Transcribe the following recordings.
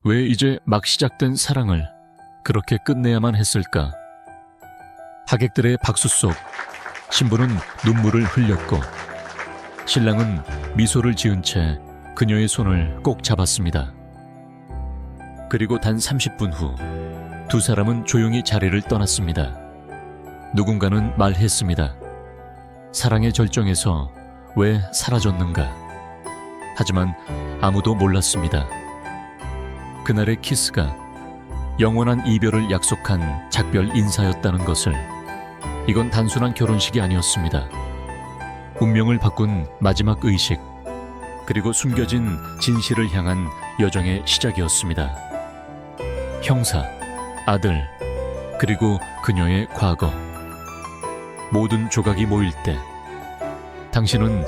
왜 이제 막 시작된 사랑을 그렇게 끝내야만 했을까? 하객들의 박수 속 신부는 눈물을 흘렸고 신랑은 미소를 지은 채 그녀의 손을 꼭 잡았습니다. 그리고 단 30분 후 두 사람은 조용히 자리를 떠났습니다. 누군가는 말했습니다. 사랑의 절정에서 왜 사라졌는가? 하지만 아무도 몰랐습니다. 그날의 키스가 영원한 이별을 약속한 작별 인사였다는 것을. 이건 단순한 결혼식이 아니었습니다. 운명을 바꾼 마지막 의식, 그리고 숨겨진 진실을 향한 여정의 시작이었습니다. 형사, 아들, 그리고 그녀의 과거. 모든 조각이 모일 때 당신은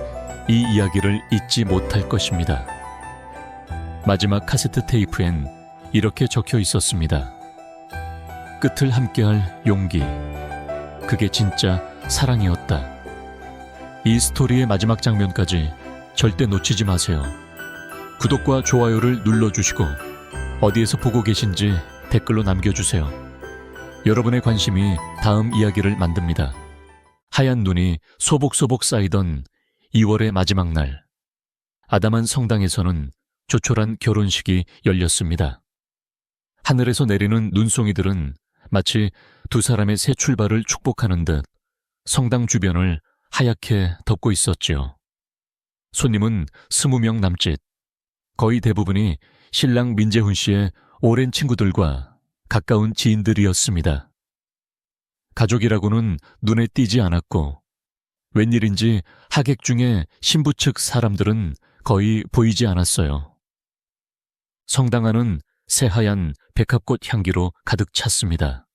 이 이야기를 잊지 못할 것입니다. 마지막 카세트 테이프엔 이렇게 적혀 있었습니다. 끝을 함께할 용기. 그게 진짜 사랑이었다. 이 스토리의 마지막 장면까지 절대 놓치지 마세요. 구독과 좋아요를 눌러주시고 어디에서 보고 계신지 댓글로 남겨주세요. 여러분의 관심이 다음 이야기를 만듭니다. 하얀 눈이 소복소복 쌓이던 2월의 마지막 날, 아담한 성당에서는 조촐한 결혼식이 열렸습니다. 하늘에서 내리는 눈송이들은 마치 두 사람의 새 출발을 축복하는 듯 성당 주변을 하얗게 덮고 있었지요. 손님은 20명 남짓, 거의 대부분이 신랑 민재훈 씨의 오랜 친구들과 가까운 지인들이었습니다. 가족이라고는 눈에 띄지 않았고 웬일인지 하객 중에 신부 측 사람들은 거의 보이지 않았어요. 성당 안은 새하얀 백합꽃 향기로 가득 찼습니다.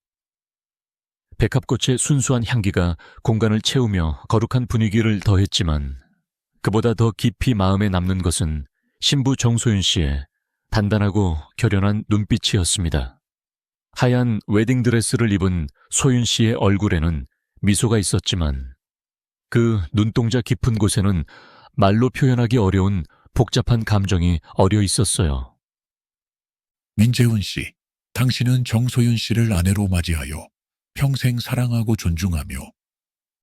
백합꽃의 순수한 향기가 공간을 채우며 거룩한 분위기를 더했지만 그보다 더 깊이 마음에 남는 것은 신부 정소윤 씨의 단단하고 결연한 눈빛이었습니다. 하얀 웨딩드레스를 입은 소윤 씨의 얼굴에는 미소가 있었지만 그 눈동자 깊은 곳에는 말로 표현하기 어려운 복잡한 감정이 어려 있었어요. 민재훈 씨, 당신은 정소윤 씨를 아내로 맞이하여 평생 사랑하고 존중하며.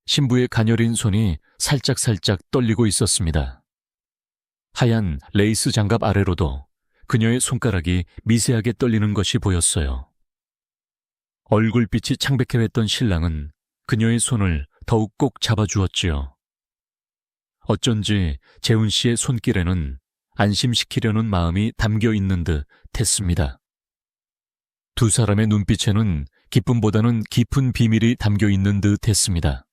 신부의 가녀린 손이 살짝살짝 떨리고 있었습니다. 하얀 레이스 장갑 아래로도 그녀의 손가락이 미세하게 떨리는 것이 보였어요. 얼굴빛이 창백해했던 신랑은 그녀의 손을 더욱 꼭 잡아주었지요. 어쩐지 재훈 씨의 손길에는 안심시키려는 마음이 담겨 있는 듯 했습니다. 두 사람의 눈빛에는 기쁨보다는 깊은 비밀이 담겨 있는 듯 했습니다.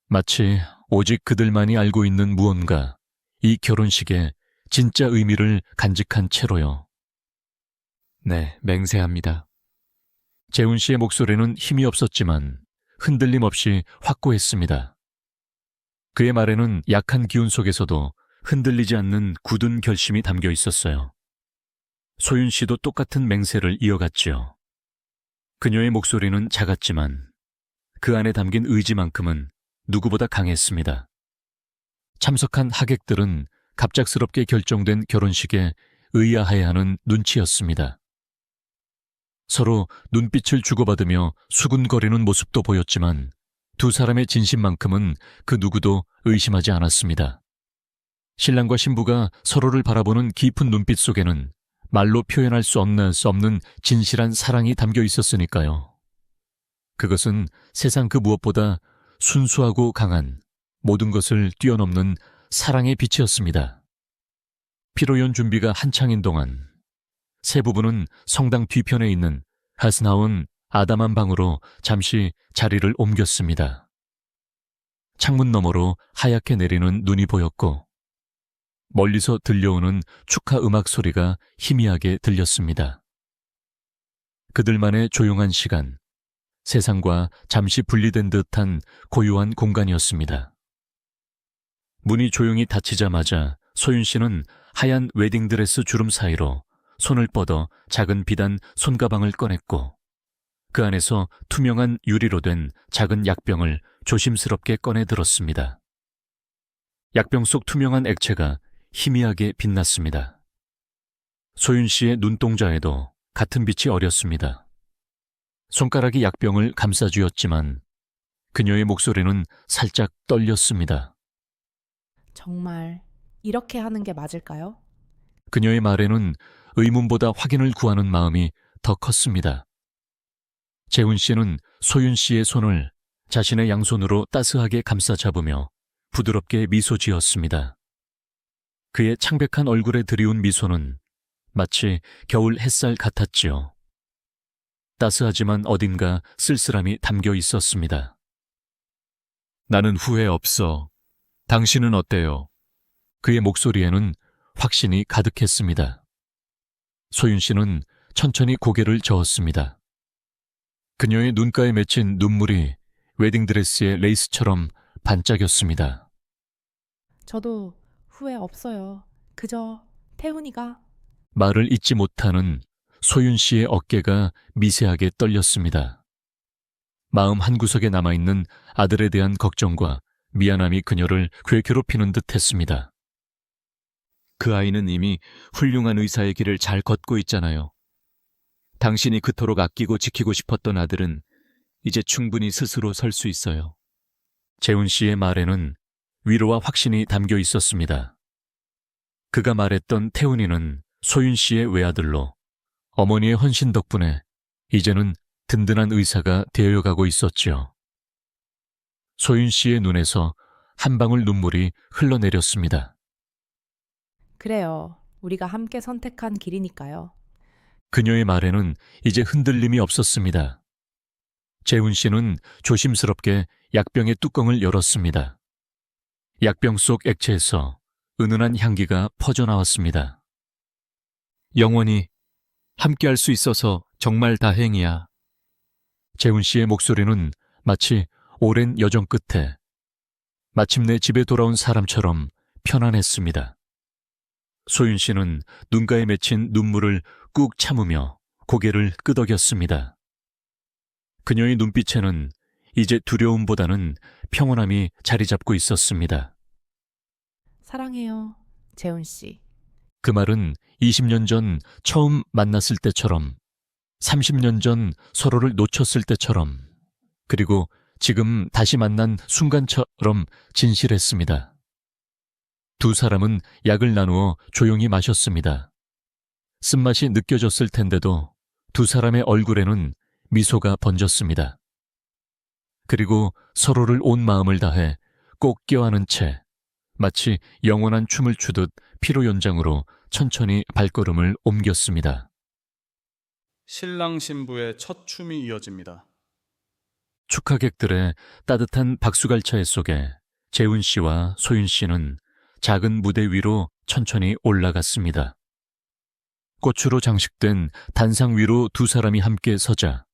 마치 오직 그들만이 알고 있는 무언가, 이 결혼식의 진짜 의미를 간직한 채로요. 네, 맹세합니다. 재훈 씨의 목소리는 힘이 없었지만 흔들림 없이 확고했습니다. 그의 말에는 약한 기운 속에서도 흔들리지 않는 굳은 결심이 담겨 있었어요. 소윤 씨도 똑같은 맹세를 이어갔지요. 그녀의 목소리는 작았지만 그 안에 담긴 의지만큼은 누구보다 강했습니다. 참석한 하객들은 갑작스럽게 결정된 결혼식에 의아해하는 눈치였습니다. 서로 눈빛을 주고받으며 수군거리는 모습도 보였지만 두 사람의 진심만큼은 그 누구도 의심하지 않았습니다. 신랑과 신부가 서로를 바라보는 깊은 눈빛 속에는 말로 표현할 수 없는 진실한 사랑이 담겨 있었으니까요. 그것은 세상 그 무엇보다 순수하고 강한 모든 것을 뛰어넘는 사랑의 빛이었습니다. 피로연 준비가 한창인 동안 세 부부는 성당 뒤편에 있는 하스나운 아담한 방으로 잠시 자리를 옮겼습니다. 창문 너머로 하얗게 내리는 눈이 보였고 멀리서 들려오는 축하 음악 소리가 희미하게 들렸습니다. 그들만의 조용한 시간, 세상과 잠시 분리된 듯한 고요한 공간이었습니다. 문이 조용히 닫히자마자 소윤 씨는 하얀 웨딩드레스 주름 사이로 손을 뻗어 작은 비단 손가방을 꺼냈고 그 안에서 투명한 유리로 된 작은 약병을 조심스럽게 꺼내 들었습니다. 약병 속 투명한 액체가 희미하게 빛났습니다. 소윤 씨의 눈동자에도 같은 빛이 어렸습니다. 손가락이 약병을 감싸쥐었지만 그녀의 목소리는 살짝 떨렸습니다. 정말 이렇게 하는 게 맞을까요? 그녀의 말에는 의문보다 확인을 구하는 마음이 더 컸습니다. 재훈 씨는 소윤 씨의 손을 자신의 양손으로 따스하게 감싸 잡으며 부드럽게 미소 지었습니다. 그의 창백한 얼굴에 드리운 미소는 마치 겨울 햇살 같았지요. 따스하지만 어딘가 쓸쓸함이 담겨 있었습니다. 나는 후회 없어. 당신은 어때요? 그의 목소리에는 확신이 가득했습니다. 소윤 씨는 천천히 고개를 저었습니다. 그녀의 눈가에 맺힌 눈물이 웨딩드레스의 레이스처럼 반짝였습니다. 저도 후회 없어요. 그저 태훈이가. 말을 잇지 못하는 소윤 씨의 어깨가 미세하게 떨렸습니다. 마음 한구석에 남아있는 아들에 대한 걱정과 미안함이 그녀를 괴롭히는 듯 했습니다. 그 아이는 이미 훌륭한 의사의 길을 잘 걷고 있잖아요. 당신이 그토록 아끼고 지키고 싶었던 아들은 이제 충분히 스스로 설 수 있어요. 재훈 씨의 말에는 위로와 확신이 담겨 있었습니다. 그가 말했던 태훈이는 소윤 씨의 외아들로 어머니의 헌신 덕분에 이제는 든든한 의사가 되어가고 있었지요. 소윤 씨의 눈에서 한 방울 눈물이 흘러내렸습니다. 그래요. 우리가 함께 선택한 길이니까요. 그녀의 말에는 이제 흔들림이 없었습니다. 재훈 씨는 조심스럽게 약병의 뚜껑을 열었습니다. 약병 속 액체에서 은은한 향기가 퍼져나왔습니다. 영원히 함께할 수 있어서 정말 다행이야. 재훈 씨의 목소리는 마치 오랜 여정 끝에 마침내 집에 돌아온 사람처럼 편안했습니다. 소윤 씨는 눈가에 맺힌 눈물을 꾹 참으며 고개를 끄덕였습니다. 그녀의 눈빛에는 이제 두려움보다는 평온함이 자리 잡고 있었습니다. 사랑해요, 재훈 씨. 그 말은 20년 전 처음 만났을 때처럼, 30년 전 서로를 놓쳤을 때처럼, 그리고 지금 다시 만난 순간처럼 진실했습니다. 두 사람은 약을 나누어 조용히 마셨습니다. 쓴맛이 느껴졌을 텐데도 두 사람의 얼굴에는 미소가 번졌습니다. 그리고 서로를 온 마음을 다해 꼭 껴안은 채 마치 영원한 춤을 추듯 피로 연장으로 천천히 발걸음을 옮겼습니다. 신랑 신부의 첫 춤이 이어집니다. 축하객들의 따뜻한 박수갈차에 속에 재훈 씨와 소윤 씨는 작은 무대 위로 천천히 올라갔습니다. 꽃으로 장식된 단상 위로 두 사람이 함께 서자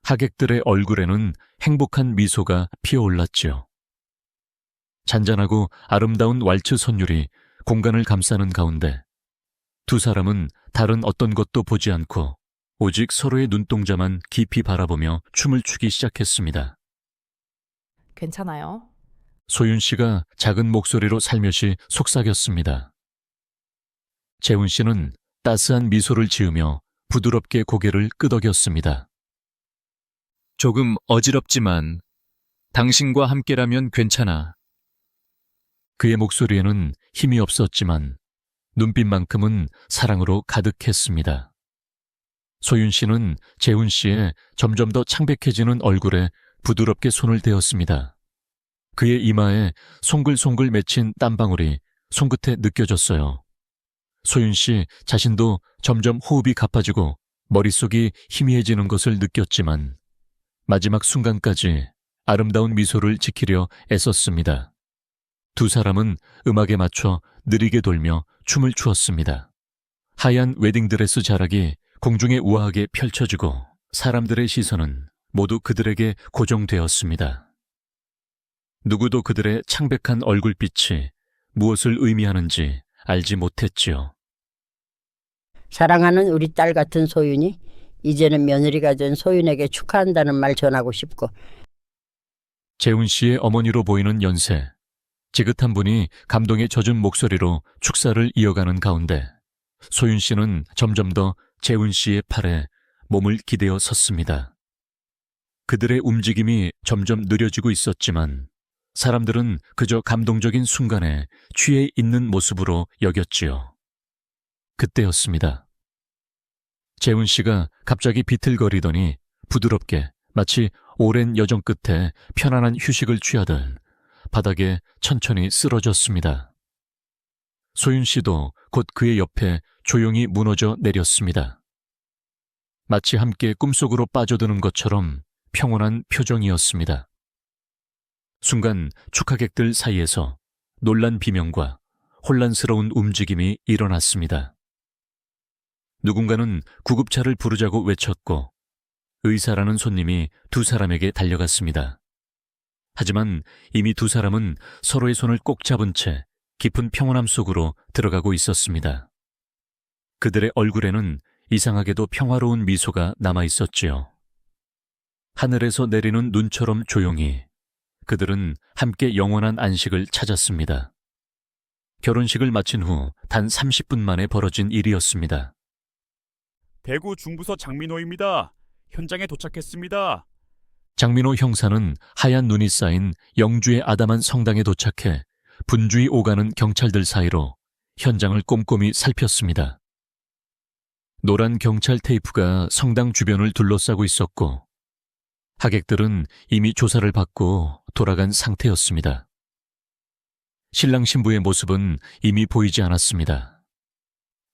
하객들의 얼굴에는 행복한 미소가 피어올랐지요. 잔잔하고 아름다운 왈츠 선율이 공간을 감싸는 가운데 두 사람은 다른 어떤 것도 보지 않고 오직 서로의 눈동자만 깊이 바라보며 춤을 추기 시작했습니다. 괜찮아요? 소윤 씨가 작은 목소리로 살며시 속삭였습니다. 재훈 씨는 따스한 미소를 지으며 부드럽게 고개를 끄덕였습니다. 조금 어지럽지만 당신과 함께라면 괜찮아. 그의 목소리에는 힘이 없었지만 눈빛만큼은 사랑으로 가득했습니다. 소윤 씨는 재훈 씨의 점점 더 창백해지는 얼굴에 부드럽게 손을 대었습니다. 그의 이마에 송글송글 맺힌 땀방울이 손끝에 느껴졌어요. 소윤 씨 자신도 점점 호흡이 가빠지고 머릿속이 희미해지는 것을 느꼈지만 마지막 순간까지 아름다운 미소를 지키려 애썼습니다. 두 사람은 음악에 맞춰 느리게 돌며 춤을 추었습니다. 하얀 웨딩드레스 자락이 공중에 우아하게 펼쳐지고 사람들의 시선은 모두 그들에게 고정되었습니다. 누구도 그들의 창백한 얼굴빛이 무엇을 의미하는지 알지 못했지요. 사랑하는 우리 딸 같은 소윤이 이제는 며느리가 된 소윤에게 축하한다는 말 전하고 싶고. 재훈 씨의 어머니로 보이는 연세, 지긋한 분이 감동에 젖은 목소리로 축사를 이어가는 가운데 소윤 씨는 점점 더 재훈 씨의 팔에 몸을 기대어 섰습니다. 그들의 움직임이 점점 느려지고 있었지만 사람들은 그저 감동적인 순간에 취해 있는 모습으로 여겼지요. 그때였습니다. 재훈 씨가 갑자기 비틀거리더니 부드럽게 마치 오랜 여정 끝에 편안한 휴식을 취하듯 바닥에 천천히 쓰러졌습니다. 소윤 씨도 곧 그의 옆에 조용히 무너져 내렸습니다. 마치 함께 꿈속으로 빠져드는 것처럼 평온한 표정이었습니다. 순간 축하객들 사이에서 놀란 비명과 혼란스러운 움직임이 일어났습니다. 누군가는 구급차를 부르자고 외쳤고 의사라는 손님이 두 사람에게 달려갔습니다. 하지만 이미 두 사람은 서로의 손을 꼭 잡은 채 깊은 평온함 속으로 들어가고 있었습니다. 그들의 얼굴에는 이상하게도 평화로운 미소가 남아 있었지요. 하늘에서 내리는 눈처럼 조용히 그들은 함께 영원한 안식을 찾았습니다. 결혼식을 마친 후 단 30분 만에 벌어진 일이었습니다. 대구 중부서 장민호입니다. 현장에 도착했습니다. 장민호 형사는 하얀 눈이 쌓인 영주의 아담한 성당에 도착해 분주히 오가는 경찰들 사이로 현장을 꼼꼼히 살폈습니다. 노란 경찰 테이프가 성당 주변을 둘러싸고 있었고 하객들은 이미 조사를 받고 돌아간 상태였습니다. 신랑 신부의 모습은 이미 보이지 않았습니다.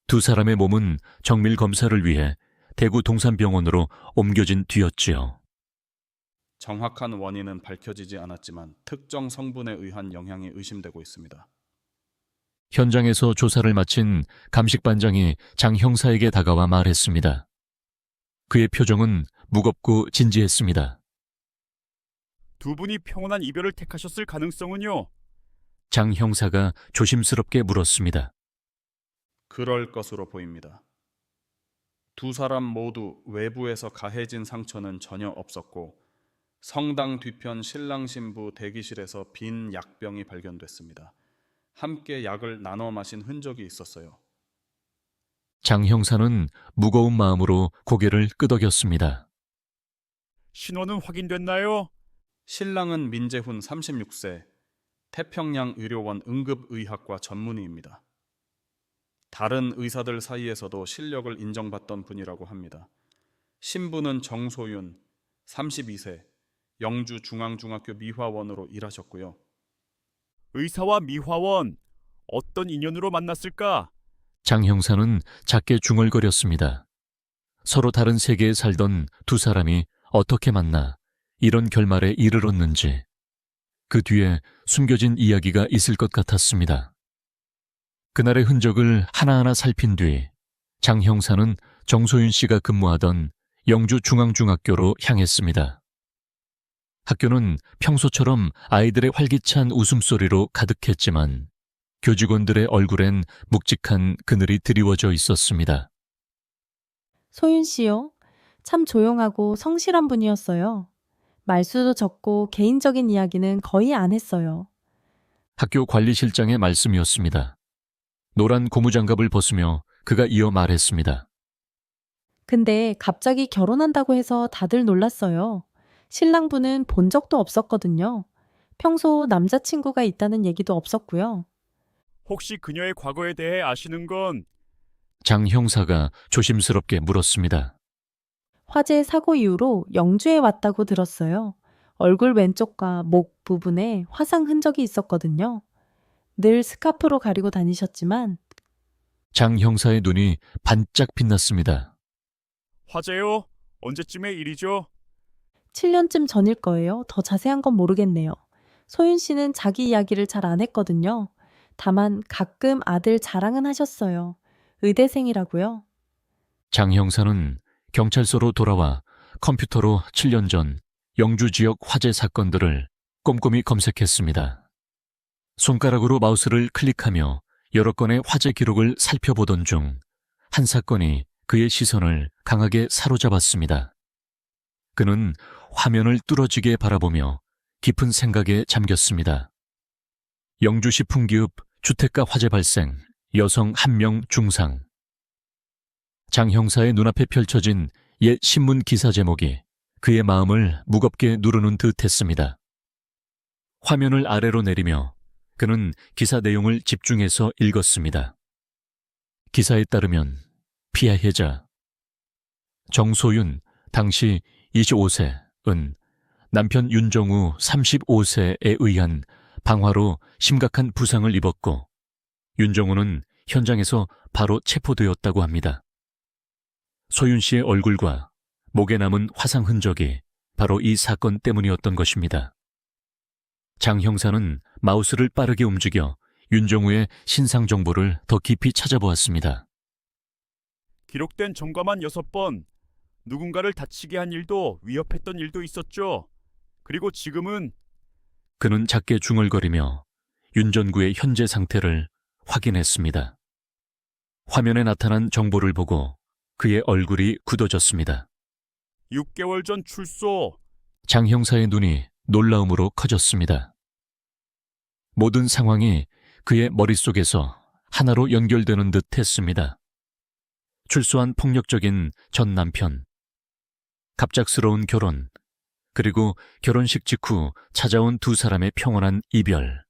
두 사람의 몸은 정밀 검사를 위해 대구 동산병원으로 옮겨진 뒤였지요. 정확한 원인은 밝혀지지 않았지만 특정 성분에 의한 영향이 의심되고 있습니다. 현장에서 조사를 마친 감식반장이 장 형사에게 다가와 말했습니다. 그의 표정은 무겁고 진지했습니다. 두 분이 평온한 이별을 택하셨을 가능성은요? 장 형사가 조심스럽게 물었습니다. 그럴 것으로 보입니다. 두 사람 모두 외부에서 가해진 상처는 전혀 없었고 성당 뒤편 신랑 신부 대기실에서 빈 약병이 발견됐습니다. 함께 약을 나눠 마신 흔적이 있었어요. 장 형사는 무거운 마음으로 고개를 끄덕였습니다. 신원은 확인됐나요? 신랑은 민재훈 36세, 태평양 의료원 응급의학과 전문의입니다. 다른 의사들 사이에서도 실력을 인정받던 분이라고 합니다. 신부는 정소윤 32세, 영주 중앙중학교 미화원으로 일하셨고요. 의사와 미화원, 어떤 인연으로 만났을까? 장 형사는 작게 중얼거렸습니다. 서로 다른 세계에 살던 두 사람이 어떻게 만나 이런 결말에 이르렀는지 그 뒤에 숨겨진 이야기가 있을 것 같았습니다. 그날의 흔적을 하나하나 살핀 뒤 장 형사는 정소윤 씨가 근무하던 영주 중앙중학교로 향했습니다. 학교는 평소처럼 아이들의 활기찬 웃음소리로 가득했지만 교직원들의 얼굴엔 묵직한 그늘이 드리워져 있었습니다. 소윤 씨요? 참 조용하고 성실한 분이었어요. 말수도 적고 개인적인 이야기는 거의 안 했어요. 학교 관리실장의 말씀이었습니다. 노란 고무장갑을 벗으며 그가 이어 말했습니다. 근데 갑자기 결혼한다고 해서 다들 놀랐어요. 신랑분은 본 적도 없었거든요. 평소 남자친구가 있다는 얘기도 없었고요. 혹시 그녀의 과거에 대해 아시는 건? 장 형사가 조심스럽게 물었습니다. 화재 사고 이후로 영주에 왔다고 들었어요. 얼굴 왼쪽과 목 부분에 화상 흔적이 있었거든요. 늘 스카프로 가리고 다니셨지만 장 형사의 눈이 반짝 빛났습니다. 화재요? 언제쯤의 일이죠? 7년쯤 전일 거예요. 더 자세한 건 모르겠네요. 소윤 씨는 자기 이야기를 잘 안 했거든요. 다만 가끔 아들 자랑은 하셨어요. 의대생이라고요. 장 형사는 경찰서로 돌아와 컴퓨터로 7년 전 영주 지역 화재 사건들을 꼼꼼히 검색했습니다. 손가락으로 마우스를 클릭하며 여러 건의 화재 기록을 살펴보던 중 한 사건이 그의 시선을 강하게 사로잡았습니다. 그는 화면을 뚫어지게 바라보며 깊은 생각에 잠겼습니다. 영주시 풍기읍 주택가 화재 발생, 여성 1명 중상, 장 형사의 눈앞에 펼쳐진 옛 신문 기사 제목이 그의 마음을 무겁게 누르는 듯 했습니다. 화면을 아래로 내리며 그는 기사 내용을 집중해서 읽었습니다. 기사에 따르면 피해자 정소윤 당시 25세은 남편 윤정우 35세에 의한 방화로 심각한 부상을 입었고 윤정우는 현장에서 바로 체포되었다고 합니다. 소윤 씨의 얼굴과 목에 남은 화상 흔적이 바로 이 사건 때문이었던 것입니다. 장 형사는 마우스를 빠르게 움직여 윤정우의 신상 정보를 더 깊이 찾아보았습니다. 기록된 점과만 6번. 누군가를 다치게 한 일도 위협했던 일도 있었죠. 그리고 지금은 그는 작게 중얼거리며 윤전구의 현재 상태를 확인했습니다. 화면에 나타난 정보를 보고 그의 얼굴이 굳어졌습니다. 6개월 전 출소. 장 형사의 눈이 놀라움으로 커졌습니다. 모든 상황이 그의 머릿속에서 하나로 연결되는 듯 했습니다. 출소한 폭력적인 전 남편, 갑작스러운 결혼, 그리고 결혼식 직후 찾아온 두 사람의 평온한 이별.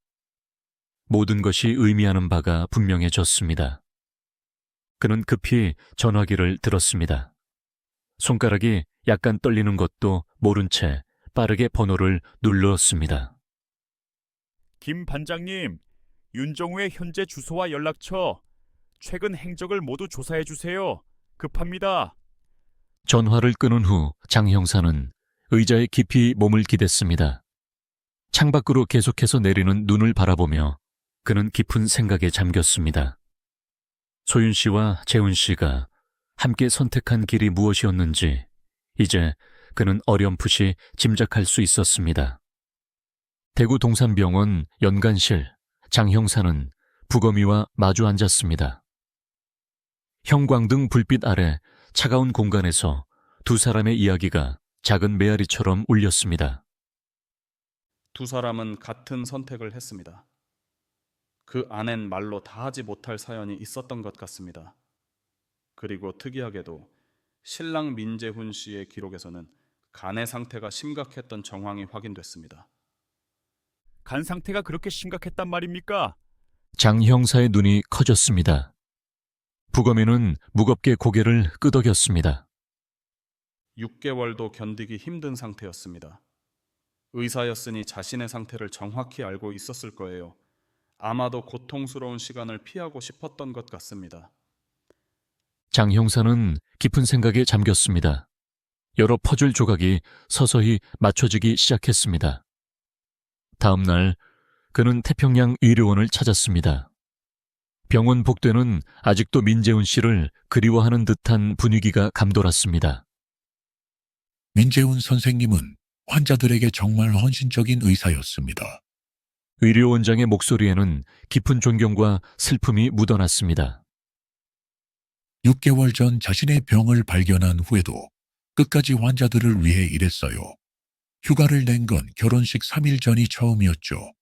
모든 것이 의미하는 바가 분명해졌습니다. 그는 급히 전화기를 들었습니다. 손가락이 약간 떨리는 것도 모른 채 빠르게 번호를 눌렀습니다. 김 반장님, 윤정우의 현재 주소와 연락처, 최근 행적을 모두 조사해 주세요. 급합니다. 전화를 끊은 후 장 형사는 의자에 깊이 몸을 기댔습니다. 창밖으로 계속해서 내리는 눈을 바라보며 그는 깊은 생각에 잠겼습니다. 소윤 씨와 재훈 씨가 함께 선택한 길이 무엇이었는지 이제 그는 어렴풋이 짐작할 수 있었습니다. 대구 동산병원 연간실 장 형사는 부검이와 마주 앉았습니다. 형광등 불빛 아래 차가운 공간에서 두 사람의 이야기가 작은 메아리처럼 울렸습니다. 두 사람은 같은 선택을 했습니다. 그 안엔 말로 다 하지 못할 사연이 있었던 것 같습니다. 그리고 특이하게도 신랑 민재훈 씨의 기록에서는 간의 상태가 심각했던 정황이 확인됐습니다. 간 상태가 그렇게 심각했단 말입니까? 장 형사의 눈이 커졌습니다. 부검이는 무겁게 고개를 끄덕였습니다. 6개월도 견디기 힘든 상태였습니다. 의사였으니 자신의 상태를 정확히 알고 있었을 거예요. 아마도 고통스러운 시간을 피하고 싶었던 것 같습니다. 장 형사는 깊은 생각에 잠겼습니다. 여러 퍼즐 조각이 서서히 맞춰지기 시작했습니다. 다음 날 그는 태평양 의료원을 찾았습니다. 병원 복도에는 아직도 민재훈 씨를 그리워하는 듯한 분위기가 감돌았습니다. 민재훈 선생님은 환자들에게 정말 헌신적인 의사였습니다. 의료원장의 목소리에는 깊은 존경과 슬픔이 묻어났습니다. 6개월 전 자신의 병을 발견한 후에도 끝까지 환자들을 위해 일했어요. 휴가를 낸 건 결혼식 3일 전이 처음이었죠.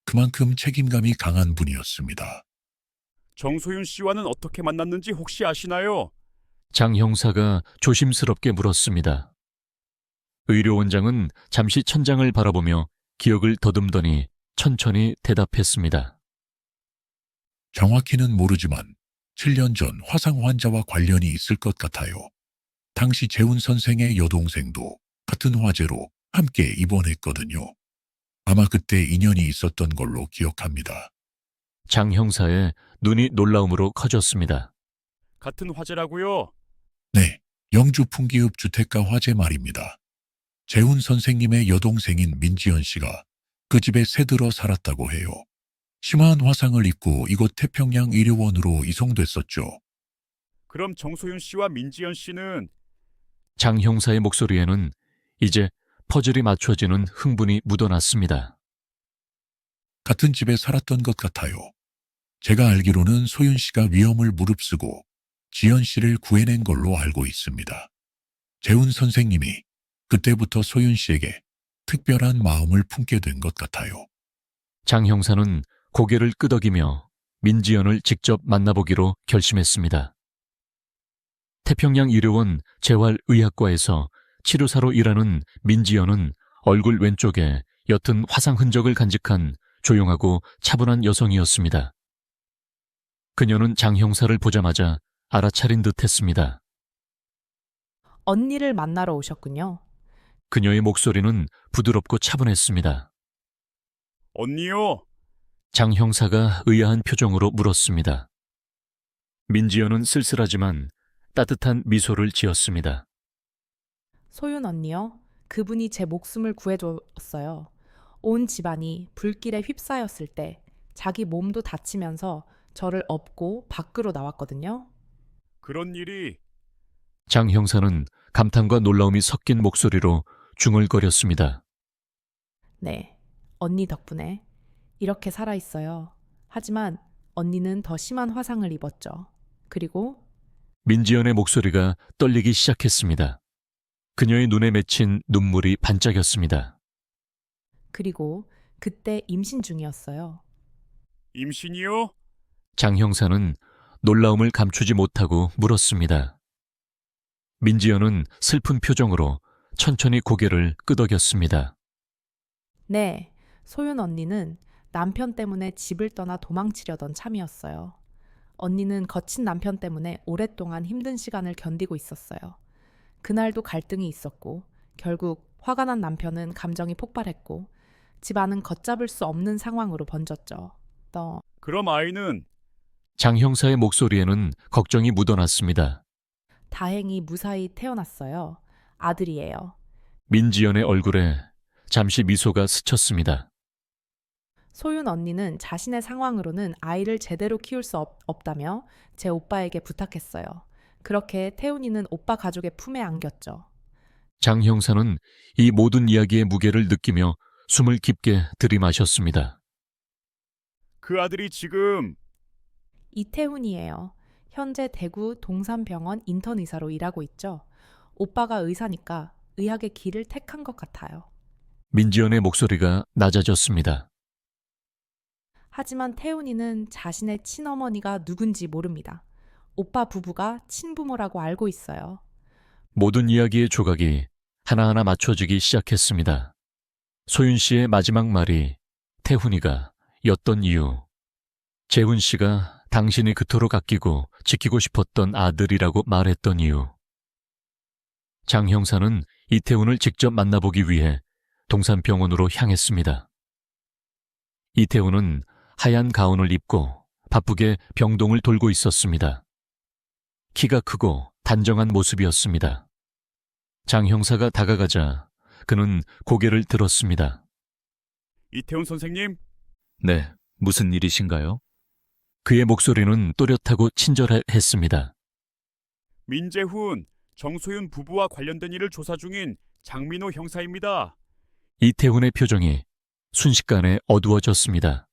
그만큼 책임감이 강한 분이었습니다. 정소윤 씨와는 어떻게 만났는지 혹시 아시나요? 장 형사가 조심스럽게 물었습니다. 의료원장은 잠시 천장을 바라보며 기억을 더듬더니 천천히 대답했습니다. 정확히는 모르지만 7년 전 화상 환자와 관련이 있을 것 같아요. 당시 재훈 선생의 여동생도 같은 화재로 함께 입원했거든요. 아마 그때 인연이 있었던 걸로 기억합니다. 장 형사의 눈이 놀라움으로 커졌습니다. 같은 화재라고요? 네, 영주 풍기읍 주택가 화재 말입니다. 재훈 선생님의 여동생인 민지연 씨가 그 집에 새들어 살았다고 해요. 심한 화상을 입고 이곳 태평양 의료원으로 이송됐었죠. 그럼 정소윤 씨와 민지연 씨는 장 형사의 목소리에는 이제 퍼즐이 맞춰지는 흥분이 묻어났습니다. 같은 집에 살았던 것 같아요. 제가 알기로는 소윤 씨가 위험을 무릅쓰고 지연 씨를 구해낸 걸로 알고 있습니다. 재훈 선생님이 그때부터 소윤 씨에게 특별한 마음을 품게 된 것 같아요. 장 형사는 고개를 끄덕이며 민지연을 직접 만나보기로 결심했습니다. 태평양 의료원 재활의학과에서 치료사로 일하는 민지연은 얼굴 왼쪽에 옅은 화상 흔적을 간직한 조용하고 차분한 여성이었습니다. 그녀는 장 형사를 보자마자 알아차린 듯 했습니다. 언니를 만나러 오셨군요. 그녀의 목소리는 부드럽고 차분했습니다. 언니요. 장 형사가 의아한 표정으로 물었습니다. 민지연은 쓸쓸하지만 따뜻한 미소를 지었습니다. 소윤 언니요. 그분이 제 목숨을 구해줬어요. 온 집안이 불길에 휩싸였을 때 자기 몸도 다치면서 저를 업고 밖으로 나왔거든요. 그런 일이 장 형사는 감탄과 놀라움이 섞인 목소리로 중얼거렸습니다. 네, 언니 덕분에 이렇게 살아있어요. 하지만 언니는 더 심한 화상을 입었죠. 그리고 민지연의 목소리가 떨리기 시작했습니다. 그녀의 눈에 맺힌 눈물이 반짝였습니다. 그리고 그때 임신 중이었어요. 임신이요? 장 형사는 놀라움을 감추지 못하고 물었습니다. 민지연은 슬픈 표정으로 천천히 고개를 끄덕였습니다. 네, 소윤 언니는 남편 때문에 집을 떠나 도망치려던 참이었어요. 언니는 거친 남편 때문에 오랫동안 힘든 시간을 견디고 있었어요. 그날도 갈등이 있었고 결국 화가 난 남편은 감정이 폭발했고 집안은 걷잡을 수 없는 상황으로 번졌죠. 그럼 아이는 장 형사의 목소리에는 걱정이 묻어났습니다. 다행히 무사히 태어났어요. 아들이에요. 민지연의 얼굴에 잠시 미소가 스쳤습니다. 소윤 언니는 자신의 상황으로는 아이를 제대로 키울 수 없다며 제 오빠에게 부탁했어요. 그렇게 태훈이는 오빠 가족의 품에 안겼죠. 장 형사는 이 모든 이야기의 무게를 느끼며 숨을 깊게 들이마셨습니다. 그 아들이 지금 이태훈이에요. 현재 대구 동산병원 인턴 의사로 일하고 있죠. 오빠가 의사니까 의학의 길을 택한 것 같아요. 민지연의 목소리가 낮아졌습니다. 하지만 태훈이는 자신의 친어머니가 누군지 모릅니다. 오빠 부부가 친부모라고 알고 있어요. 모든 이야기의 조각이 하나하나 맞춰지기 시작했습니다. 소윤 씨의 마지막 말이 태훈이가 였던 이유, 재훈 씨가 당신이 그토록 아끼고 지키고 싶었던 아들이라고 말했던 이유. 장 형사는 이태훈을 직접 만나보기 위해 동산병원으로 향했습니다. 이태훈은 하얀 가운을 입고 바쁘게 병동을 돌고 있었습니다. 키가 크고 단정한 모습이었습니다. 장 형사가 다가가자 그는 고개를 들었습니다. 이태훈 선생님? 네, 무슨 일이신가요? 그의 목소리는 또렷하고 친절했습니다. 민재훈, 정소윤 부부와 관련된 일을 조사 중인 장민호 형사입니다. 이태훈의 표정이 순식간에 어두워졌습니다.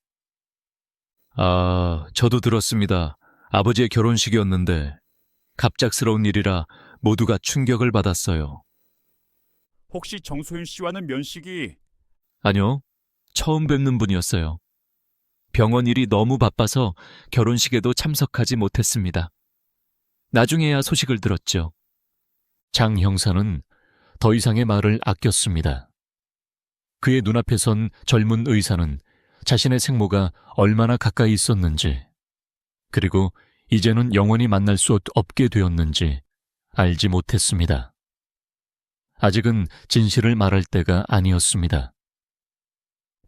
저도 들었습니다. 아버지의 결혼식이었는데 갑작스러운 일이라 모두가 충격을 받았어요. 혹시 정소윤 씨와는 면식이 아니요, 처음 뵙는 분이었어요. 병원 일이 너무 바빠서 결혼식에도 참석하지 못했습니다. 나중에야 소식을 들었죠. 장 형사는 더 이상의 말을 아꼈습니다. 그의 눈앞에 선 젊은 의사는 자신의 생모가 얼마나 가까이 있었는지, 그리고 이제는 영원히 만날 수 없게 되었는지 알지 못했습니다. 아직은 진실을 말할 때가 아니었습니다.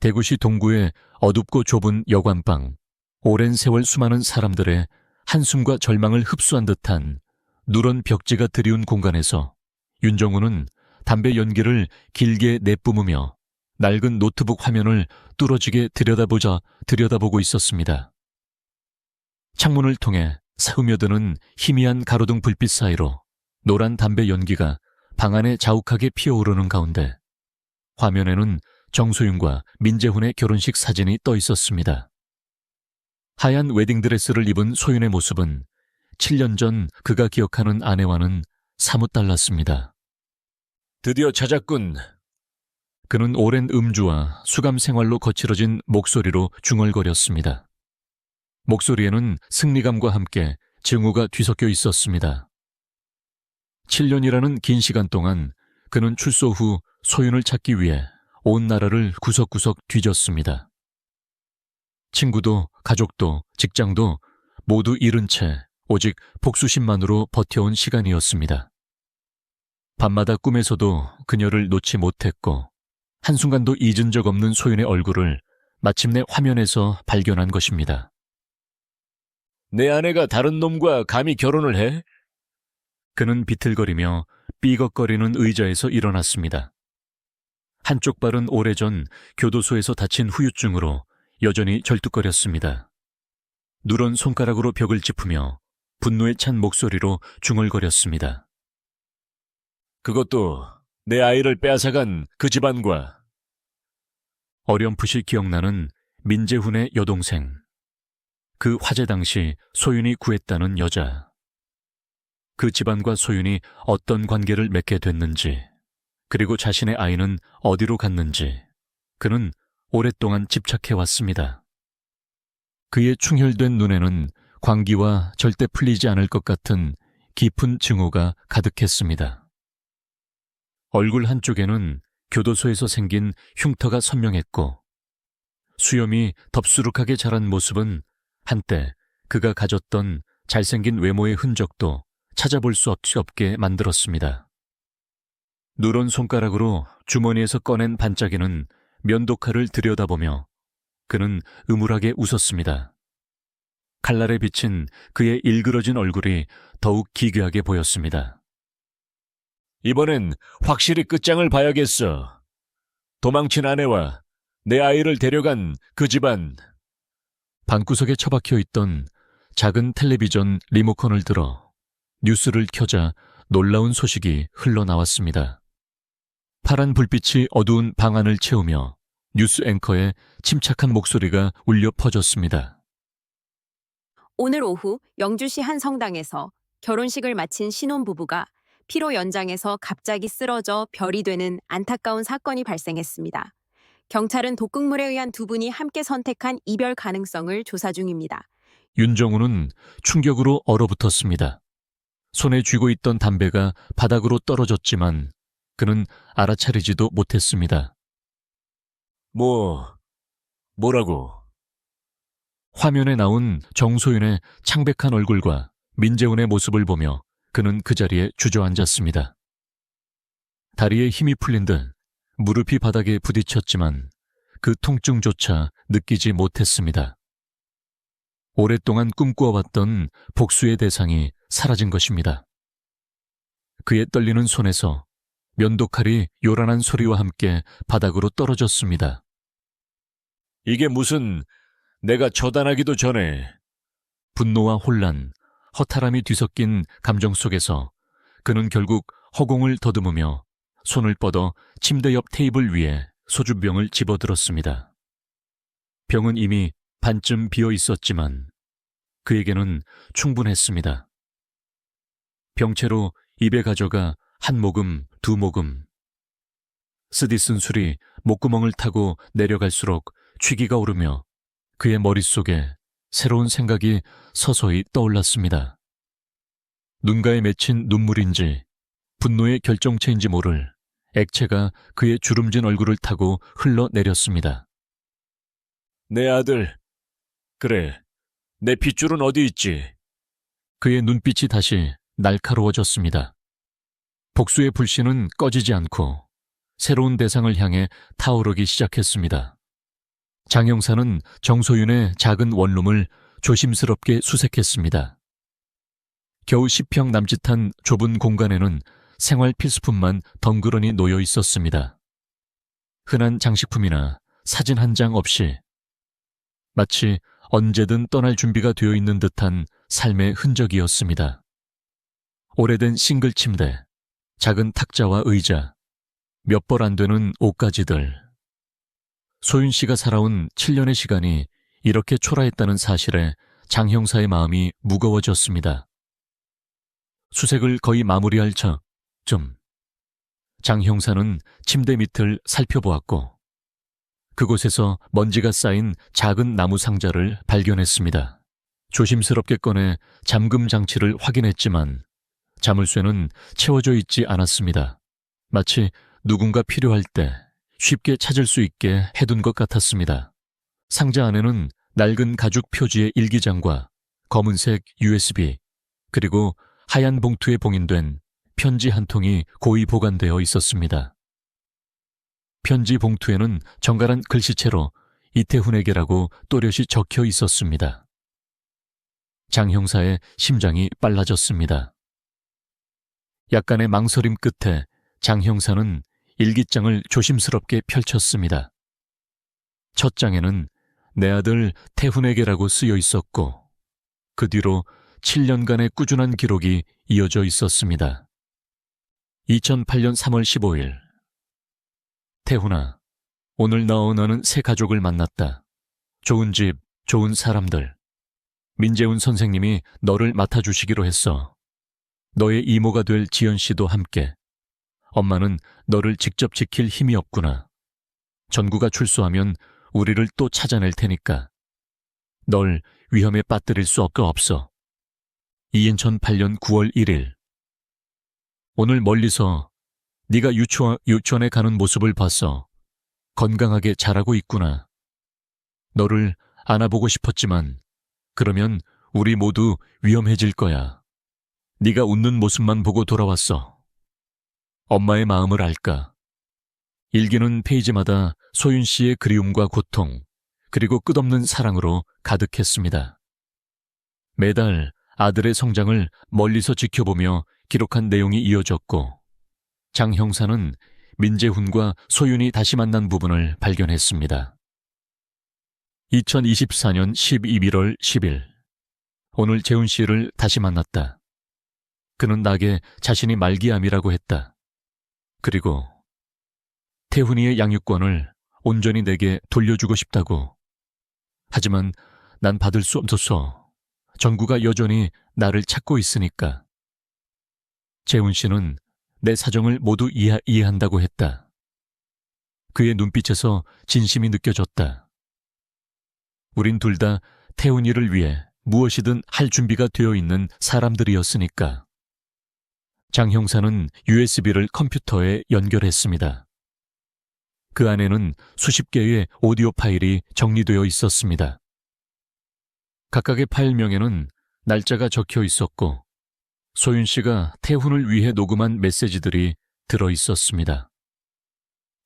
대구시 동구의 어둡고 좁은 여관방, 오랜 세월 수많은 사람들의 한숨과 절망을 흡수한 듯한 누런 벽지가 드리운 공간에서 윤정우는 담배 연기를 길게 내뿜으며 낡은 노트북 화면을 뚫어지게 들여다보고 있었습니다. 창문을 통해 스며드는 희미한 가로등 불빛 사이로 노란 담배 연기가 방 안에 자욱하게 피어오르는 가운데 화면에는 정소윤과 민재훈의 결혼식 사진이 떠 있었습니다. 하얀 웨딩드레스를 입은 소윤의 모습은 7년 전 그가 기억하는 아내와는 사뭇 달랐습니다. 드디어 찾았군. 그는 오랜 음주와 수감 생활로 거칠어진 목소리로 중얼거렸습니다. 목소리에는 승리감과 함께 증오가 뒤섞여 있었습니다. 7년이라는 긴 시간 동안 그는 출소 후 소윤을 찾기 위해 온 나라를 구석구석 뒤졌습니다. 친구도 가족도 직장도 모두 잃은 채 오직 복수심만으로 버텨온 시간이었습니다. 밤마다 꿈에서도 그녀를 놓지 못했고 한순간도 잊은 적 없는 소윤의 얼굴을 마침내 화면에서 발견한 것입니다. 내 아내가 다른 놈과 감히 결혼을 해? 그는 비틀거리며 삐걱거리는 의자에서 일어났습니다. 한쪽 발은 오래전 교도소에서 다친 후유증으로 여전히 절뚝거렸습니다. 누런 손가락으로 벽을 짚으며 분노에 찬 목소리로 중얼거렸습니다. 그것도 내 아이를 빼앗아간 그 집안과. 어렴풋이 기억나는 민재훈의 여동생. 그 화재 당시 소윤이 구했다는 여자. 그 집안과 소윤이 어떤 관계를 맺게 됐는지, 그리고 자신의 아이는 어디로 갔는지 그는 오랫동안 집착해왔습니다. 그의 충혈된 눈에는 광기와 절대 풀리지 않을 것 같은 깊은 증오가 가득했습니다. 얼굴 한쪽에는 교도소에서 생긴 흉터가 선명했고 수염이 덥수룩하게 자란 모습은 한때 그가 가졌던 잘생긴 외모의 흔적도 찾아볼 수 없게 만들었습니다. 누런 손가락으로 주머니에서 꺼낸 반짝이는 면도칼을 들여다보며 그는 음울하게 웃었습니다. 칼날에 비친 그의 일그러진 얼굴이 더욱 기괴하게 보였습니다. 이번엔 확실히 끝장을 봐야겠어. 도망친 아내와 내 아이를 데려간 그 집안. 방구석에 처박혀 있던 작은 텔레비전 리모컨을 들어 뉴스를 켜자 놀라운 소식이 흘러나왔습니다. 파란 불빛이 어두운 방 안을 채우며 뉴스 앵커의 침착한 목소리가 울려 퍼졌습니다. 오늘 오후 영주시 한 성당에서 결혼식을 마친 신혼부부가 피로 연장에서 갑자기 쓰러져 별이 되는 안타까운 사건이 발생했습니다. 경찰은 독극물에 의한 두 분이 함께 선택한 이별 가능성을 조사 중입니다. 윤정우는 충격으로 얼어붙었습니다. 손에 쥐고 있던 담배가 바닥으로 떨어졌지만 그는 알아차리지도 못했습니다. 뭐라고? 화면에 나온 정소윤의 창백한 얼굴과 민재훈의 모습을 보며 그는 그 자리에 주저앉았습니다. 다리에 힘이 풀린 듯 무릎이 바닥에 부딪혔지만 그 통증조차 느끼지 못했습니다. 오랫동안 꿈꾸어왔던 복수의 대상이 사라진 것입니다. 그의 떨리는 손에서 면도칼이 요란한 소리와 함께 바닥으로 떨어졌습니다. 이게 무슨, 내가 처단하기도 전에. 분노와 혼란, 허탈함이 뒤섞인 감정 속에서 그는 결국 허공을 더듬으며 손을 뻗어 침대 옆 테이블 위에 소주병을 집어들었습니다. 병은 이미 반쯤 비어 있었지만 그에게는 충분했습니다. 병채로 입에 가져가 한 모금, 두 모금. 쓰디쓴 술이 목구멍을 타고 내려갈수록 취기가 오르며 그의 머릿속에 새로운 생각이 서서히 떠올랐습니다. 눈가에 맺힌 눈물인지 분노의 결정체인지 모를 액체가 그의 주름진 얼굴을 타고 흘러내렸습니다. 내 아들, 그래, 내 핏줄은 어디 있지? 그의 눈빛이 다시 날카로워졌습니다. 복수의 불씨는 꺼지지 않고 새로운 대상을 향해 타오르기 시작했습니다. 장 형사는 정소윤의 작은 원룸을 조심스럽게 수색했습니다. 겨우 10평 남짓한 좁은 공간에는 생활 필수품만 덩그러니 놓여 있었습니다. 흔한 장식품이나 사진 한 장 없이 마치 언제든 떠날 준비가 되어 있는 듯한 삶의 흔적이었습니다. 오래된 싱글 침대, 작은 탁자와 의자, 몇 벌 안 되는 옷가지들. 소윤 씨가 살아온 7년의 시간이 이렇게 초라했다는 사실에 장 형사의 마음이 무거워졌습니다. 수색을 거의 마무리할 즈음 장 형사는 침대 밑을 살펴보았고 그곳에서 먼지가 쌓인 작은 나무 상자를 발견했습니다. 조심스럽게 꺼내 잠금 장치를 확인했지만 자물쇠는 채워져 있지 않았습니다. 마치 누군가 필요할 때 쉽게 찾을 수 있게 해둔 것 같았습니다. 상자 안에는 낡은 가죽 표지의 일기장과 검은색 USB, 그리고 하얀 봉투에 봉인된 편지 한 통이 고이 보관되어 있었습니다. 편지 봉투에는 정갈한 글씨체로 이태훈에게라고 또렷이 적혀 있었습니다. 장 형사의 심장이 빨라졌습니다. 약간의 망설임 끝에 장 형사는 일기장을 조심스럽게 펼쳤습니다. 첫 장에는 내 아들 태훈에게라고 쓰여 있었고, 그 뒤로 7년간의 꾸준한 기록이 이어져 있었습니다. 2008년 3월 15일. 태훈아, 오늘 너는 새 가족을 만났다. 좋은 집, 좋은 사람들. 민재훈 선생님이 너를 맡아주시기로 했어. 너의 이모가 될 지연 씨도 함께. 엄마는 너를 직접 지킬 힘이 없구나. 전구가 출소하면 우리를 또 찾아낼 테니까. 널 위험에 빠뜨릴 수 없어. 2008년 9월 1일. 오늘 멀리서 네가 유치원에 가는 모습을 봤어. 건강하게 자라고 있구나. 너를 안아보고 싶었지만 그러면 우리 모두 위험해질 거야. 네가 웃는 모습만 보고 돌아왔어. 엄마의 마음을 알까? 일기는 페이지마다 소윤 씨의 그리움과 고통, 그리고 끝없는 사랑으로 가득했습니다. 매달 아들의 성장을 멀리서 지켜보며 기록한 내용이 이어졌고, 장 형사는 민재훈과 소윤이 다시 만난 부분을 발견했습니다. 2024년 11월 10일. 오늘 재훈 씨를 다시 만났다. 그는 나에게 자신이 말기암이라고 했다. 그리고 태훈이의 양육권을 온전히 내게 돌려주고 싶다고. 하지만 난 받을 수 없었어. 전구가 여전히 나를 찾고 있으니까. 재훈 씨는 내 사정을 모두 이해한다고 했다. 그의 눈빛에서 진심이 느껴졌다. 우린 둘 다 태훈이를 위해 무엇이든 할 준비가 되어 있는 사람들이었으니까. 장 형사는 USB를 컴퓨터에 연결했습니다. 그 안에는 수십 개의 오디오 파일이 정리되어 있었습니다. 각각의 파일명에는 날짜가 적혀 있었고, 소윤 씨가 태훈을 위해 녹음한 메시지들이 들어 있었습니다.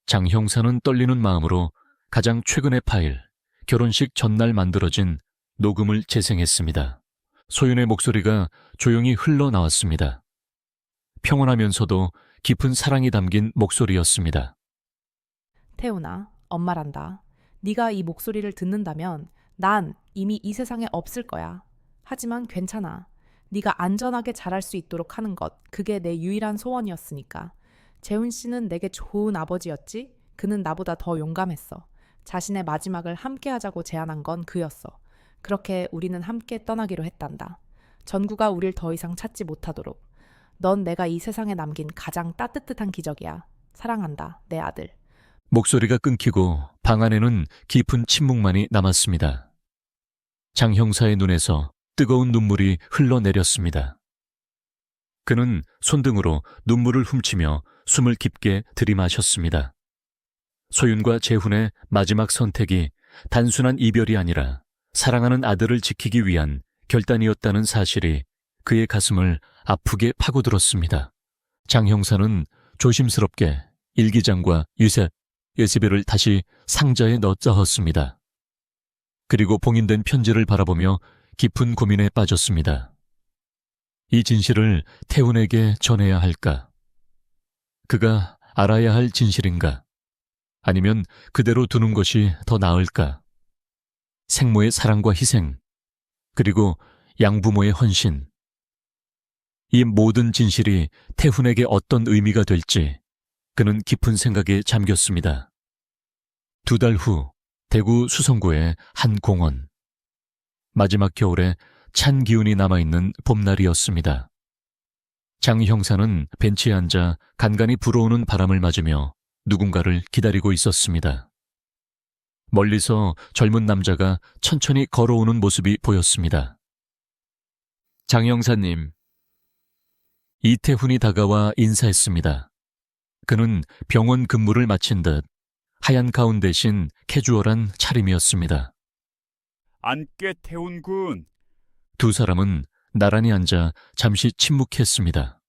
장 형사는 떨리는 마음으로 가장 최근의 파일, 결혼식 전날 만들어진 녹음을 재생했습니다. 소윤의 목소리가 조용히 흘러나왔습니다. 평온하면서도 깊은 사랑이 담긴 목소리였습니다. 태훈아, 엄마란다. 네가 이 목소리를 듣는다면 난 이미 이 세상에 없을 거야. 하지만 괜찮아. 네가 안전하게 자랄 수 있도록 하는 것, 그게 내 유일한 소원이었으니까. 재훈 씨는 내게 좋은 아버지였지? 그는 나보다 더 용감했어. 자신의 마지막을 함께 하자고 제안한 건 그였어. 그렇게 우리는 함께 떠나기로 했단다. 전구가 우릴 더 이상 찾지 못하도록. 넌 내가 이 세상에 남긴 가장 따뜻한 기적이야. 사랑한다, 내 아들. 목소리가 끊기고 방 안에는 깊은 침묵만이 남았습니다. 장 형사의 눈에서 뜨거운 눈물이 흘러내렸습니다. 그는 손등으로 눈물을 훔치며 숨을 깊게 들이마셨습니다. 소윤과 재훈의 마지막 선택이 단순한 이별이 아니라 사랑하는 아들을 지키기 위한 결단이었다는 사실이 그의 가슴을 아프게 파고들었습니다. 장 형사는 조심스럽게 일기장과 USB를 다시 상자에 넣었습니다. 그리고 봉인된 편지를 바라보며 깊은 고민에 빠졌습니다. 이 진실을 태훈에게 전해야 할까? 그가 알아야 할 진실인가? 아니면 그대로 두는 것이 더 나을까? 생모의 사랑과 희생, 그리고 양부모의 헌신. 이 모든 진실이 태훈에게 어떤 의미가 될지 그는 깊은 생각에 잠겼습니다. 2달 후 대구 수성구의 한 공원. 마지막 겨울에 찬 기운이 남아있는 봄날이었습니다. 장 형사는 벤치에 앉아 간간히 불어오는 바람을 맞으며 누군가를 기다리고 있었습니다. 멀리서 젊은 남자가 천천히 걸어오는 모습이 보였습니다. 장 형사님, 이태훈이 다가와 인사했습니다. 그는 병원 근무를 마친 듯 하얀 가운 대신 캐주얼한 차림이었습니다. 안께 태훈 군. 두 사람은 나란히 앉아 잠시 침묵했습니다.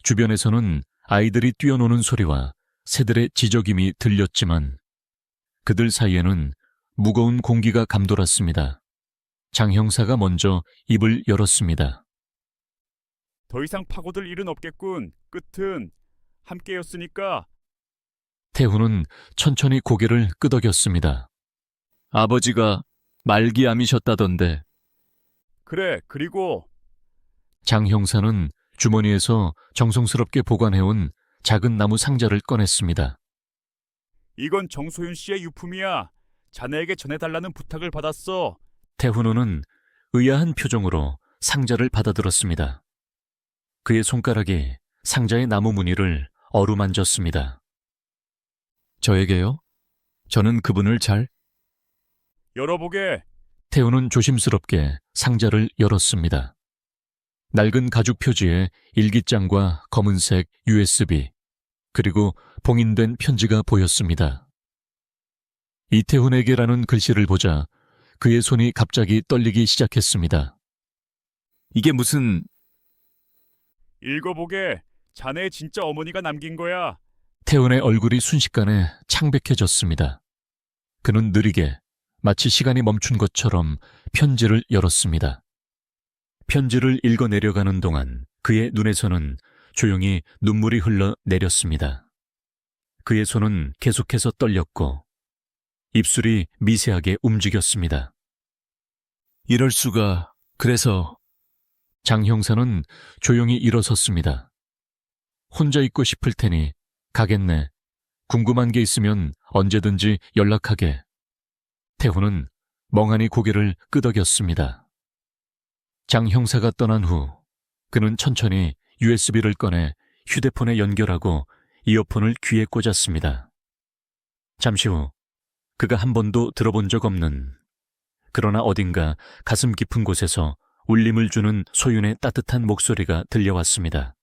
주변에서는 아이들이 뛰어노는 소리와 새들의 지저김이 들렸지만 그들 사이에는 무거운 공기가 감돌았습니다. 장 형사가 먼저 입을 열었습니다. 더 이상 파고들 일은 없겠군. 끝은 함께였으니까. 태훈은 천천히 고개를 끄덕였습니다. 아버지가 말기암이셨다던데. 그래, 그리고 장 형사는 주머니에서 정성스럽게 보관해온 작은 나무 상자를 꺼냈습니다. 이건 정소윤 씨의 유품이야. 자네에게 전해달라는 부탁을 받았어. 태훈호는 의아한 표정으로 상자를 받아들었습니다. 그의 손가락이 상자의 나무 무늬를 어루만졌습니다. 저에게요? 저는 그분을 잘... 열어보게. 태훈은 조심스럽게 상자를 열었습니다. 낡은 가죽 표지에 일기장과 검은색 USB, 그리고 봉인된 편지가 보였습니다. 이태훈에게라는 글씨를 보자 그의 손이 갑자기 떨리기 시작했습니다. 이게 무슨... 읽어보게. 자네의 진짜 어머니가 남긴 거야. 태훈의 얼굴이 순식간에 창백해졌습니다. 그는 느리게 마치 시간이 멈춘 것처럼 편지를 열었습니다. 편지를 읽어 내려가는 동안 그의 눈에서는 조용히 눈물이 흘러 내렸습니다. 그의 손은 계속해서 떨렸고 입술이 미세하게 움직였습니다. 이럴 수가... 그래서... 장 형사는 조용히 일어섰습니다. 혼자 있고 싶을 테니 가겠네. 궁금한 게 있으면 언제든지 연락하게. 태훈은 멍하니 고개를 끄덕였습니다. 장 형사가 떠난 후 그는 천천히 USB를 꺼내 휴대폰에 연결하고 이어폰을 귀에 꽂았습니다. 잠시 후 그가 한 번도 들어본 적 없는, 그러나 어딘가 가슴 깊은 곳에서 울림을 주는 소윤의 따뜻한 목소리가 들려왔습니다.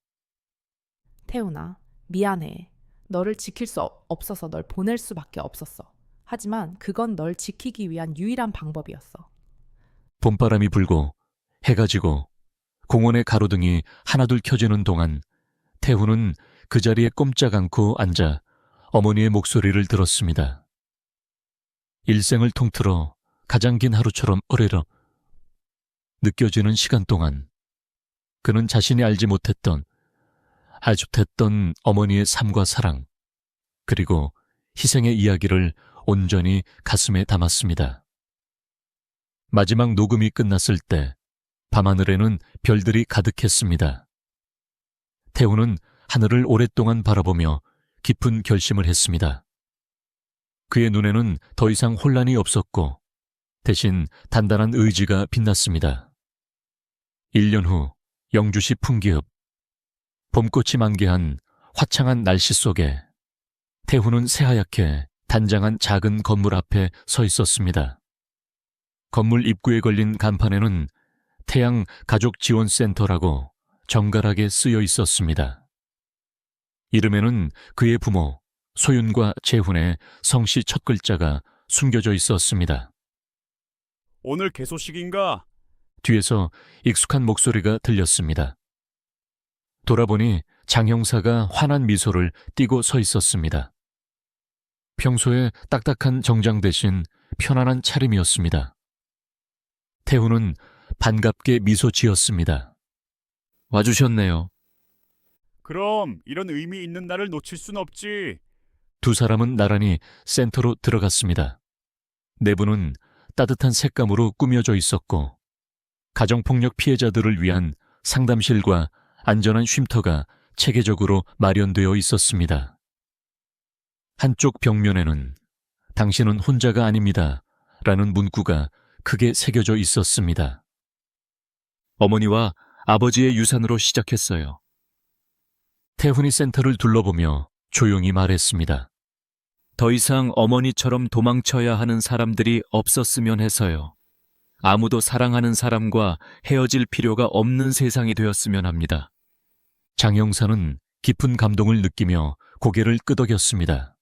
태훈아, 미안해. 너를 지킬 수 없어서 널 보낼 수밖에 없었어. 하지만 그건 널 지키기 위한 유일한 방법이었어. 봄바람이 불고 해가 지고 공원의 가로등이 하나둘 켜지는 동안 태훈은 그 자리에 꼼짝 않고 앉아 어머니의 목소리를 들었습니다. 일생을 통틀어 가장 긴 하루처럼 오래러 느껴지는 시간 동안 그는 자신이 알지 못했던 아주텄던 어머니의 삶과 사랑, 그리고 희생의 이야기를 온전히 가슴에 담았습니다. 마지막 녹음이 끝났을 때 밤하늘에는 별들이 가득했습니다. 태훈은 하늘을 오랫동안 바라보며 깊은 결심을 했습니다. 그의 눈에는 더 이상 혼란이 없었고 대신 단단한 의지가 빛났습니다. 1년 후 영주시 풍기읍, 봄꽃이 만개한 화창한 날씨 속에 태훈은 새하얗게 단장한 작은 건물 앞에 서 있었습니다. 건물 입구에 걸린 간판에는 태양 가족지원센터라고 정갈하게 쓰여 있었습니다. 이름에는 그의 부모 소윤과 재훈의 성씨 첫 글자가 숨겨져 있었습니다. 오늘 개소식인가? 뒤에서 익숙한 목소리가 들렸습니다. 돌아보니 장 형사가 환한 미소를 띠고 서 있었습니다. 평소에 딱딱한 정장 대신 편안한 차림이었습니다. 태훈은 반갑게 미소 지었습니다. 와주셨네요. 그럼 이런 의미 있는 날을 놓칠 순 없지. 두 사람은 나란히 센터로 들어갔습니다. 내부는 따뜻한 색감으로 꾸며져 있었고 가정폭력 피해자들을 위한 상담실과 안전한 쉼터가 체계적으로 마련되어 있었습니다. 한쪽 벽면에는 당신은 혼자가 아닙니다 라는 문구가 크게 새겨져 있었습니다. 어머니와 아버지의 유산으로 시작했어요. 태훈이 센터를 둘러보며 조용히 말했습니다. 더 이상 어머니처럼 도망쳐야 하는 사람들이 없었으면 해서요. 아무도 사랑하는 사람과 헤어질 필요가 없는 세상이 되었으면 합니다. 장영사는 깊은 감동을 느끼며 고개를 끄덕였습니다.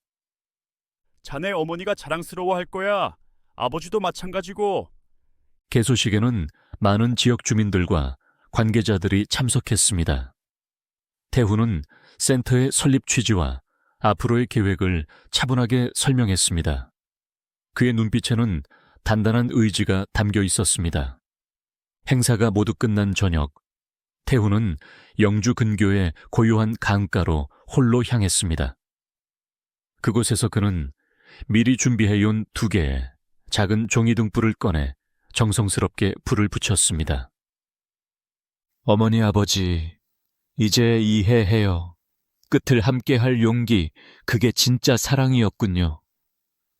자네 어머니가 자랑스러워할 거야. 아버지도 마찬가지고. 개소식에는 많은 지역 주민들과 관계자들이 참석했습니다. 태훈은 센터의 설립 취지와 앞으로의 계획을 차분하게 설명했습니다. 그의 눈빛에는 단단한 의지가 담겨 있었습니다. 행사가 모두 끝난 저녁, 태훈은 영주 근교의 고요한 강가로 홀로 향했습니다. 그곳에서 그는 미리 준비해온 2개의 작은 종이 등불을 꺼내 정성스럽게 불을 붙였습니다. 어머니 아버지, 이제 이해해요. 끝을 함께할 용기, 그게 진짜 사랑이었군요.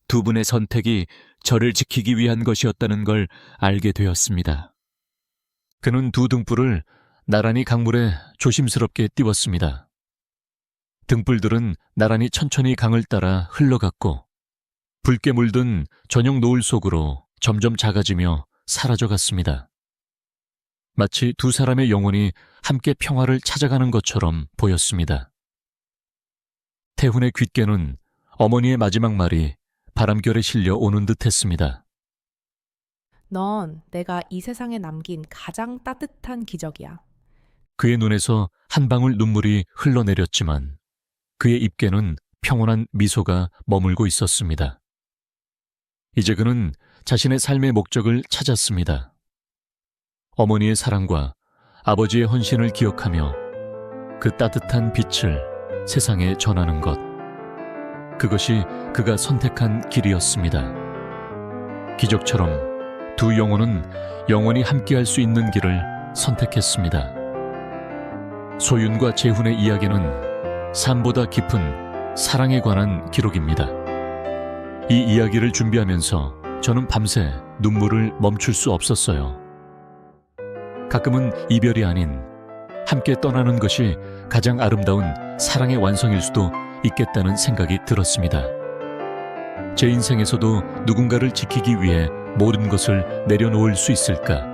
두 분의 선택이 저를 지키기 위한 것이었다는 걸 알게 되었습니다. 그는 2 등불을 나란히 강물에 조심스럽게 띄웠습니다. 등불들은 나란히 천천히 강을 따라 흘러갔고 붉게 물든 저녁 노을 속으로 점점 작아지며 사라져갔습니다. 마치 2 사람의 영혼이 함께 평화를 찾아가는 것처럼 보였습니다. 태훈의 귓게는 어머니의 마지막 말이 바람결에 실려 오는 듯했습니다. 넌 내가 이 세상에 남긴 가장 따뜻한 기적이야. 그의 눈에서 한 방울 눈물이 흘러내렸지만 그의 입계는 평온한 미소가 머물고 있었습니다. 이제 그는 자신의 삶의 목적을 찾았습니다. 어머니의 사랑과 아버지의 헌신을 기억하며 그 따뜻한 빛을 세상에 전하는 것. 그것이 그가 선택한 길이었습니다. 기적처럼 2 영혼은 영원히 함께할 수 있는 길을 선택했습니다. 소윤과 재훈의 이야기는 삶보다 깊은 사랑에 관한 기록입니다. 이 이야기를 준비하면서 저는 밤새 눈물을 멈출 수 없었어요. 가끔은 이별이 아닌 함께 떠나는 것이 가장 아름다운 사랑의 완성일 수도 있겠다는 생각이 들었습니다. 제 인생에서도 누군가를 지키기 위해 모든 것을 내려놓을 수 있을까?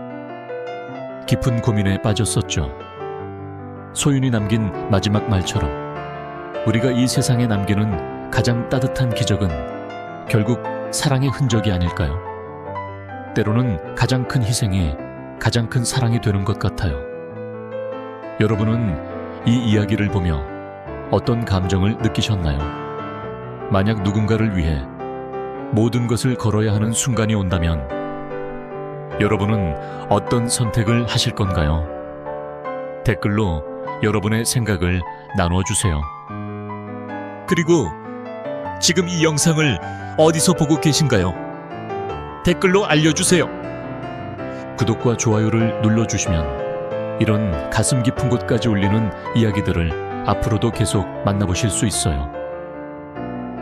깊은 고민에 빠졌었죠. 소윤이 남긴 마지막 말처럼 우리가 이 세상에 남기는 가장 따뜻한 기적은 결국 사랑의 흔적이 아닐까요? 때로는 가장 큰 희생이 가장 큰 사랑이 되는 것 같아요. 여러분은 이 이야기를 보며 어떤 감정을 느끼셨나요? 만약 누군가를 위해 모든 것을 걸어야 하는 순간이 온다면 여러분은 어떤 선택을 하실 건가요? 댓글로 여러분의 생각을 나눠주세요. 그리고 지금 이 영상을 어디서 보고 계신가요? 댓글로 알려주세요. 구독과 좋아요를 눌러주시면 이런 가슴 깊은 곳까지 울리는 이야기들을 앞으로도 계속 만나보실 수 있어요.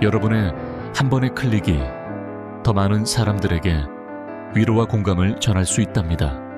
여러분의 한 번의 클릭이 더 많은 사람들에게 위로와 공감을 전할 수 있답니다.